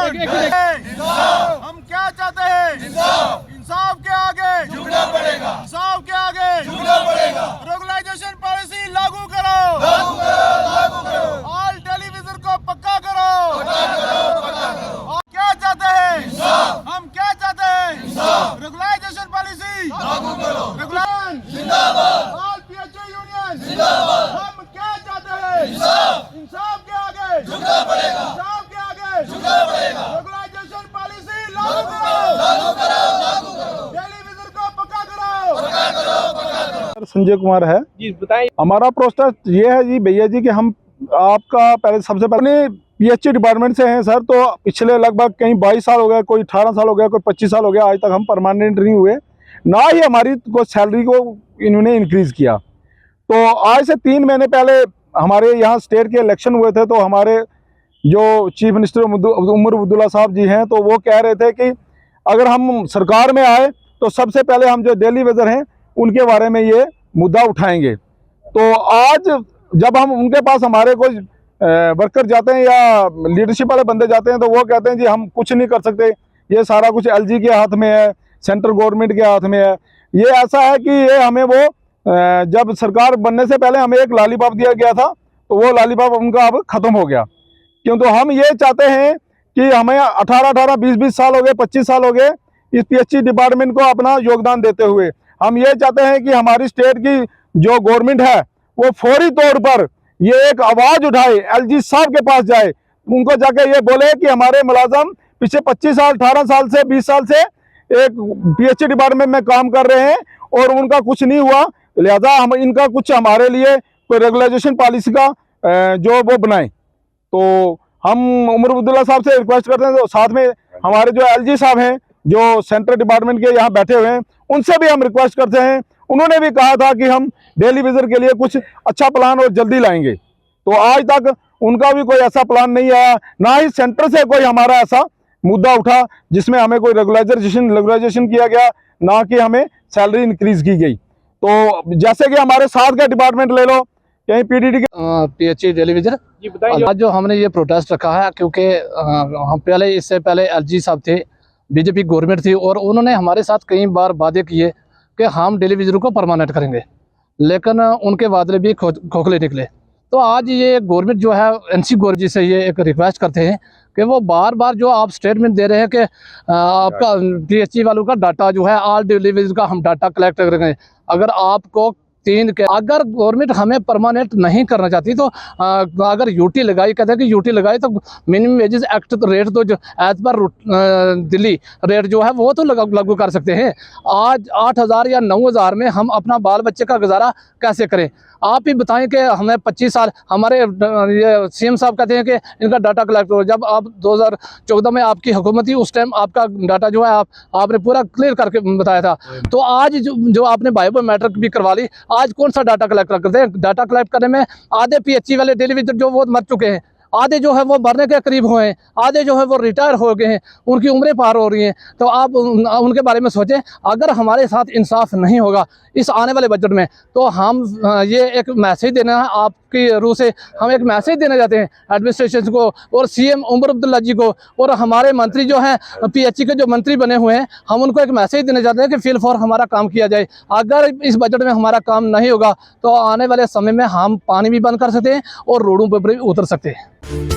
हम क्या चाहते हैं? इंसाफ के आगे झुकना पड़ेगा। इंसाफ के आगे झुकना पड़ेगा। रेगुलाइजेशन पॉलिसी लागू करो, लागू करो, लागू करो। ऑल टेलीविजन को पक्का करो, पक्का करो, पक्का करो। क्या चाहते हैं? हम क्या चाहते हैं? रेगुलाइजेशन पॉलिसी लागू करो। रेगुलेशन जिंदाबाद। ऑल पीएचए यूनियन जिंदाबाद। हम क्या चाहते हैं? इंसाफ के आगे झुकना पड़ेगा। इंसाफ के आगे झुकना पड़ेगा। रेगुलाइजेशन पॉलिसी लागू करो, लागू करो, लागू करो। टेलीविजन को पक्का करो, पक्का करो, पक्का करो। संजय कुमार है जी, बताएं। हमारा प्रोटेस्ट ये है जी भैया जी कि हम आपका पहले सबसे पहले पीएचई डिपार्टमेंट से हैं सर। तो पिछले लगभग कहीं 22 साल हो गया, कोई 18 साल हो गया, कोई 25 साल हो गया, आज तक हम परमानेंट नहीं हुए, ना ही हमारी को सैलरी को इन्होंने इंक्रीज़ किया। तो आज से 3 महीने पहले हमारे यहाँ स्टेट के इलेक्शन हुए थे, तो हमारे जो चीफ मिनिस्टर उमर अब्दुल्ला साहब जी हैं, तो वो कह रहे थे कि अगर हम सरकार में आए तो सबसे पहले हम जो डेली वेजर हैं उनके बारे में ये मुद्दा उठाएंगे। तो आज जब हम उनके पास हमारे कोई वर्कर जाते हैं या लीडरशिप वाले बंदे जाते हैं, तो वो कहते हैं जी हम कुछ नहीं कर सकते, ये सारा कुछ एलजी के हाथ में है, सेंट्रल गवर्नमेंट के हाथ में है। ये ऐसा है कि ये हमें वो जब सरकार बनने से पहले हमें एक लॉलीपॉप दिया गया था, तो वो लॉलीपॉप उनका अब ख़त्म हो गया। क्यों? तो हम ये चाहते हैं कि हमें 18-18, 20-20 साल हो गए, 25 साल हो गए इस पीएचई डिपार्टमेंट को अपना योगदान देते हुए। हम ये चाहते हैं कि हमारी स्टेट की जो गवर्नमेंट है वो फौरी तौर पर ये एक आवाज़ उठाए, एलजी साहब के पास जाए, उनको जाके ये बोले कि हमारे मुलाजम पिछले 25 साल, 18 साल से 20 साल से एक पीएचई डिपार्टमेंट में काम कर रहे हैं और उनका कुछ नहीं हुआ, लिहाजा हम इनका कुछ हमारे लिए कोई रेगुलाइजेशन पॉलिसी का जो वो बनाएं। तो हम उमर अब्दुल्ला साहब से रिक्वेस्ट करते हैं, तो साथ में हमारे जो एलजी साहब हैं जो सेंट्रल डिपार्टमेंट के यहाँ बैठे हुए हैं, उनसे भी हम रिक्वेस्ट करते हैं। उन्होंने भी कहा था कि हम डेली विजर के लिए कुछ अच्छा प्लान और जल्दी लाएंगे, तो आज तक उनका भी कोई ऐसा प्लान नहीं आया, ना ही सेंटर से कोई हमारा ऐसा मुद्दा उठा जिसमें हमें कोई रेगुलाइजेशन किया गया, ना कि हमें सैलरी इंक्रीज की गई। तो जैसे कि हमारे साथ के डिपार्टमेंट ले लो, कहीं पीडीडी के पीएचई टेलीविजन जी, बताइए। आज जो हमने ये प्रोटेस्ट रखा है, क्योंकि हम पहले इससे पहले एलजी साहब थे, बीजेपी गवर्नमेंट थी, और उन्होंने हमारे साथ कई बार वादे किए कि हम टेलीविजन को परमानेंट करेंगे, लेकिन उनके वादे भी खोखले निकले। तो आज ये गवर्नमेंट जो है एनसी गवर्नमेंट जी से ये एक रिक्वेस्ट करते हैं कि वो बार बार जो आप स्टेटमेंट दे रहे हैं कि आपका पीएचई वालों का डाटा जो है ऑल टेलीविजन का हम डाटा कलेक्ट करेंगे, अगर आपको अगर गवर्नमेंट हमें परमानेंट नहीं करना चाहती तो अगर यूटी लगाई, कहते हैं कि यूटी लगाई तो मिनिमम वेजेस एक्ट रेट तो जो एज पर दिल्ली रेट जो है वो तो लागू कर सकते हैं। आज 8,000 या 9,000 में हम अपना बाल बच्चे का गुजारा कैसे करें? आप ही बताएं कि हमें 25 साल हमारे ये सीएम साहब कहते हैं कि इनका डाटा कलेक्ट हो। जब आप 2014 में आपकी हुकूमत थी, उस टाइम आपका डाटा जो है आपने पूरा क्लियर करके बताया था। तो आज जो आपने बायोमेट्रिक भी करवा ली, आज कौन सा डाटा कलेक्ट करते हैं? डाटा कलेक्ट करने में आधे पीएचई वाले टेलीविजन जो वो मर चुके हैं, आधे जो है वो मरने के करीब हुए हैं, आधे जो है वो रिटायर हो गए हैं, उनकी उम्रें पार हो रही हैं। तो आप उनके बारे में सोचें। अगर हमारे साथ इंसाफ नहीं होगा इस आने वाले बजट में, तो हम ये एक मैसेज देना है आपकी रूह से, हम एक मैसेज देना चाहते हैं एडमिनिस्ट्रेशन को और सीएम उमर अब्दुल्ला जी को, और हमारे मंत्री जो हैं पीएचई के जो मंत्री बने हुए हैं, हम उनको एक मैसेज देना चाहते हैं कि फील फॉर हमारा काम किया जाए। अगर इस बजट में हमारा काम नहीं होगा तो आने वाले समय में हम पानी भी बंद कर सकते हैं और रोडों पर भी उतर सकते हैं।